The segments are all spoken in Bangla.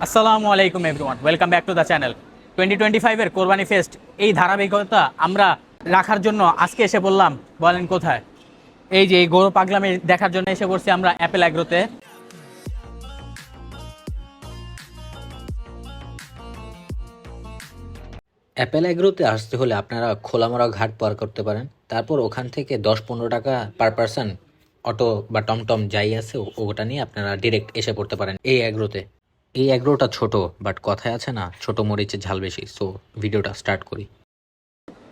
আসসালামু আলাইকুম everyone, welcome back to the channel. 2025-এর কোরবানি ফেস্ট এই ধারাবাহিকতা আমরা রাখার জন্য আজকে এসে বললাম, বলেন কোথায়? এই যে এই গরু পাগলামি দেখার জন্য এসে পড়ছি আমরা অ্যাপেল অ্যাগ্রোতে। অ্যাপেল এগ্রোতে আসতে হলে আপনারা খোলামোড়া ঘাট পার করতে পারেন। তারপর ওখান থেকে 10-15 টাকা পার পারসন অটো বা টমটম যাই আছে ওটা নিয়ে আপনারা ডিরেক্ট এসে পড়তে পারেন এই এগ্রোতে। এই এগ্রোটা ছোট, বাট কথায় আছে না, ছোট মরিচের ঝাল বেশি। সো ভিডিওটা স্টার্ট করি।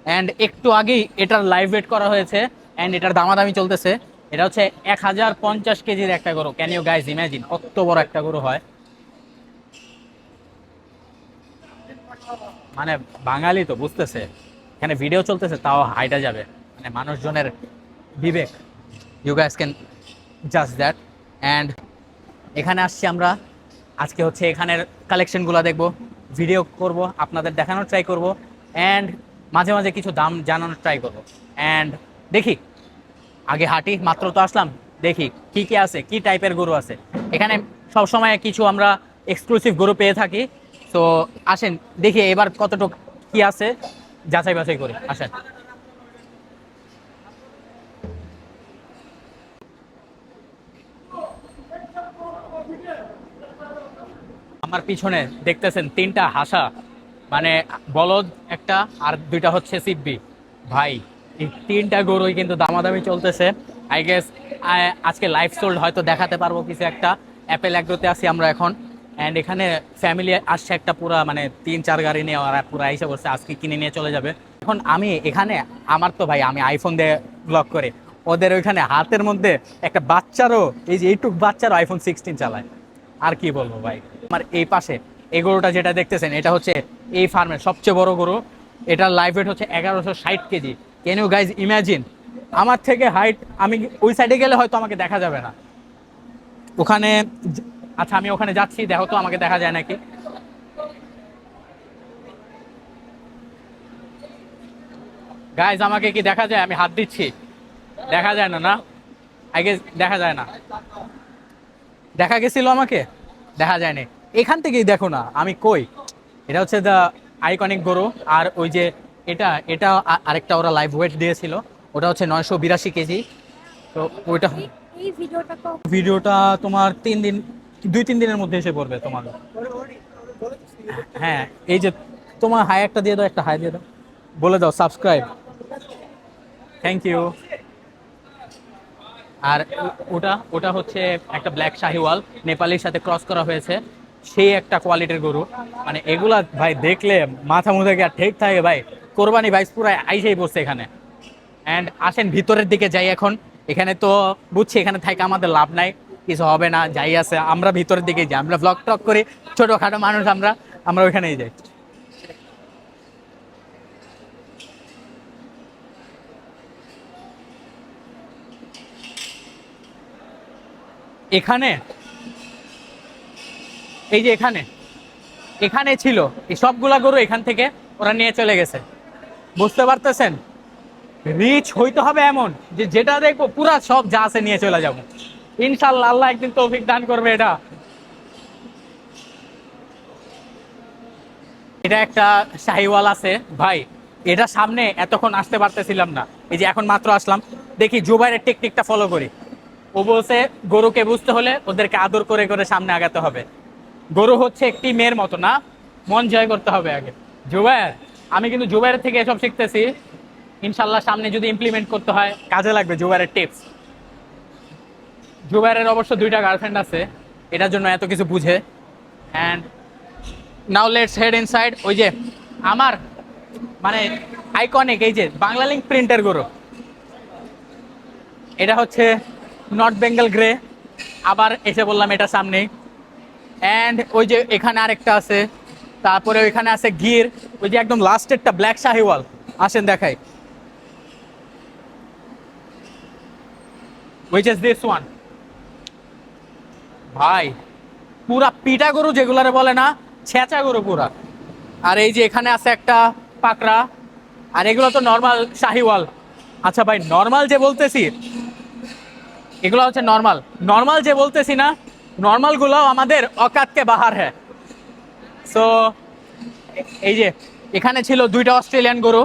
অ্যান্ড একটু আগেই এটার লাইভ ওয়েট করা হয়েছে অ্যান্ড এটার দামাদামি চলতেছে। এটা হচ্ছে 1050 কেজির একটা গরু। ক্যান ইউ গাইজ ইম্যাজিন কত বড় একটা গরু হয়? মানে বাঙালি তো বুঝতেছে, এখানে ভিডিও চলতেছে তাও হাইটা যাবে, মানে মানুষজনের বিবেক। You guys can just that. And এখানে আসছি আমরা আজকে, হচ্ছে এখানের কালেকশনগুলো দেখব, ভিডিও করব, আপনাদের দেখানোর ট্রাই করব, অ্যান্ড মাঝে মাঝে কিছু দাম জানানোর ট্রাই করব। অ্যান্ড দেখি, আগে হাঁটি, মাত্র তো আসলাম, দেখি কি কি আছে, কি টাইপের গরু আছে এখানে। সব সময় কিছু আমরা এক্সক্লুসিভ গরু পেয়ে থাকি। তো আসেন দেখি এবার কতটুকু কি আছে, যাচাই বাছাই করি, আসেন। আমার পিছনে দেখতেছেন তিনটা হাসা, মানে বলদ একটা আর দুইটা হচ্ছে সিব্বি। ভাই এই তিনটা গরুই কিন্তু দামাদামি চলতেছে। আই গেস আজকে লাইভ সোল্ড হয়তো দেখাতে পারবো কিছু একটা। অ্যাপেল অ্যাগ্রোতে আছি আমরা এখন, অ্যান্ড এখানে ফ্যামিলি আসছে একটা পুরা, মানে 3-4 গাড়ি নিয়ে ওরা পুরো আইসা বসে, আজকে কিনে নিয়ে চলে যাবে। এখন আমি এখানে, আমার তো ভাই আমি আইফোন দিয়ে ব্লগ করে, ওদের ওইখানে হাতের মধ্যে একটা বাচ্চারও, এই যে এইটুক বাচ্চারও iPhone 16 চালায়। আর কি বলবো ভাই। আমার এই পাশে এই গরুটা যেটা দেখতেছেন, এটা হচ্ছে এই ফার্মের সবচেয়ে বড় গরু। এটার লাইভ ওয়েট হচ্ছে 1160 kg. Can you guys imagine? আমার থেকে হাইট, আমি ওই সাইডে গেলে হয়তো আমাকে দেখা যাবে না ওখানে। আচ্ছা আমি ওখানে যাচ্ছি, দেখো তো আমাকে দেখা যায় নাকি। গাইজ আমাকে কি দেখা যায়? আমি হাত দিচ্ছি, দেখা যায় না, না আগে দেখা যায় না। দেখা গেছিল আমাকে, দেখা যায়নি। এখান থেকেই দেখো না আমি কই। এটা হচ্ছে দ্য আইকনিক গরু। আর ওই যে এটা এটা আরেকটা ওরা লাইভ ওয়েট দিয়েছিল, ওটা হচ্ছে 982 কেজি। তো ওইটা ভিডিওটা তোমার 3 দিন, 2-3 দিনের মধ্যে এসে পড়বে তোমার। হ্যাঁ, এই যে তোমার হাই একটা দিয়ে দাও, একটা হাই দিয়ে দাও, বলে দাও সাবস্ক্রাইব, থ্যাংক ইউ। আর ওটা ওটা হচ্ছে একটা ব্ল্যাক শাহিওয়াল, নেপালির সাথে ক্রস করা হয়েছে। সেই একটা কোয়ালিটির গরু, মানে এগুলা ভাই দেখলে মাথা মুথা কি আর ঠিক থাকে ভাই। কোরবানি ভাই পুরো আইসেই বসছে এখানে। অ্যান্ড আসেন ভিতরের দিকে যাই এখন। এখানে তো বুঝছি এখানে থাকে আমাদের লাভ নাই, কিছু হবে না, যাই আছে আমরা ভিতরের দিকে যাই। আমরা ব্লগ টক করি, ছোটোখাটো মানুষ আমরা, আমরা ওইখানেই যাই। এখানে এই যে এখানে এখানে ছিল এই সবগুলা গরু, এখান থেকে ওরা নিয়ে চলে গেছে। বুঝতে পারতেছেন? রিচ হইতে হবে এমন যে যেটা দেখবো পুরা সব যা আছে নিয়ে চলে যাবো ইনশাল্লাহ। আল্লাহ একদিন তৌফিক দান করবে। এটা এটা একটা শাহিওয়াল আছে ভাই, এটা সামনে এতক্ষণ আসতে পারতেছিলাম না, এই যে এখন মাত্র আসলাম। দেখি জুবাইরের টেকনিকটা ফলো করি। ও বলছে গরুকে বুঝতে হলে ওদেরকে আদর করে করে সামনে আগাতে হবে। গরু হচ্ছে একটি মেয়ের মতো না, মন জয় করতে হবে আগে। জুবাইর, আমি কিন্তু জুবাইরের থেকে এসব শিখতেছি। ইনশাল্লাহ সামনে যদি ইমপ্লিমেন্ট করতে হয় কাজে লাগবে জুবাইরের টিপস। জুবাইরের অবশ্য 2টা গার্লফ্রেন্ড আছে, এটার জন্য এত কিছু বুঝে। And now let's head inside. ওই যে আমার মানে আইকনিক এই যে বাংলা লিঙ্ক প্রিন্টের গরু, এটা হচ্ছে নর্থ বেঙ্গল গ্রে। আবার এসে বললাম এটা সামনেই। অ্যান্ড ওই যে এখানে আরেকটা আছে, তারপরে ওইখানে আছে গির, ওই যে একদম লাস্টেরটা ব্ল্যাক শাহিওয়াল। আসেন দেখাই, which is this one। ভাই পুরা পিটা গরু যেগুলারে বলে না, ছেঁচা গরু পুরা। আর এই যে এখানে আছে একটা পাকড়া, আর এগুলো তো নর্মাল শাহিওয়াল। আচ্ছা ভাই, নর্মাল যে বলতেছি এগুলো হচ্ছে নর্মাল, নর্মাল যে বলতেছি না, নর্মাল গুলো আমাদের অকাতকে বাহার হ্যাঁ। সো এই যে এখানে ছিল 2টা অস্ট্রেলিয়ান গরু,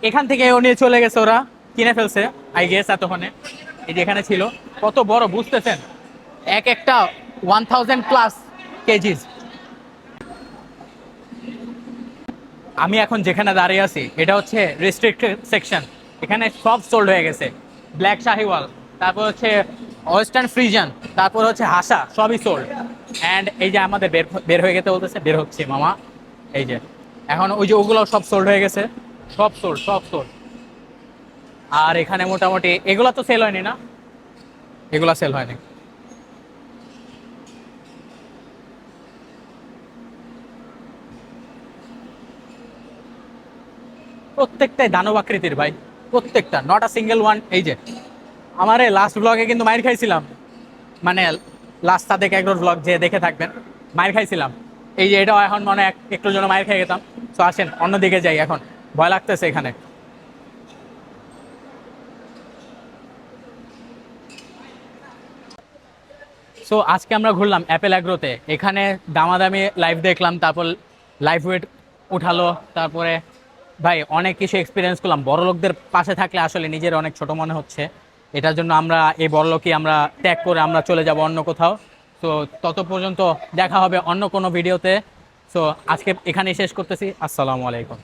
এখান থেকে ও নিয়ে চলে গেছে, ওরা কিনে ফেলছে আই গেস এতক্ষণে। এই যে এখানে ছিল, কত বড় বুঝতেছেন, এক একটা 1000+ কেজিস। আমি এখন যেখানে দাঁড়িয়ে আছি এটা হচ্ছে রেস্ট্রিক্টেড সেকশন, এখানে সব সোল্ড হয়ে গেছে। ব্ল্যাক শাহিওয়াল, তারপর হচ্ছে ওয়েস্টার্ন ফ্রিজান, তারপর হচ্ছে হাসা, সবই সোল্ড। অ্যান্ড এই যে আমাদের বের বের হয়ে গেতে বলতেছে, বের হচ্ছে মামা। এই যে এখন ওই যে ওগুলো সব সোল্ড হয়ে গেছে, সব সোল্ড, সব সোল্ড। আর এখানে মোটামুটি এগুলো তো সেল হয়নি না, এগুলা সেল হয়নি। প্রত্যেকটাই দানব আকৃতির ভাই, প্রত্যেকটা, নট আ সিঙ্গেল ওয়ান। এই যে আমার লাস্ট ব্লগে কিন্তু মাইর খাইছিলাম, মানে লাস্ট সাদেক এগ্রোর ব্লগ যে দেখে থাকবেন, মাইর খাইছিলাম। এই যে এটাও এখন মনে একটু জন্য মাইর খেয়ে গেতাম। তো আসেন অন্যদিকে যাই, এখন ভয় লাগতেছে এখানে। সো আজকে আমরা ঘুরলাম অ্যাপেল অ্যাগ্রোতে, এখানে দামাদামি লাইভ দেখলাম, তারপর লাইভ ওয়েট উঠালো, তারপরে ভাই অনেক কিছু এক্সপিরিয়েন্স করলাম। বড় লোকদের পাশে থাকলে আসলে নিজের অনেক ছোট মনে হচ্ছে, এটার জন্য আমরা এই বড় লোকই আমরা ত্যাগ করে আমরা চলে যাব অন্য কোথাও। তো তত পর্যন্ত দেখা হবে অন্য কোনো ভিডিওতে। সো আজকে এখানেই শেষ করতেছি, আসসালামু আলাইকুম।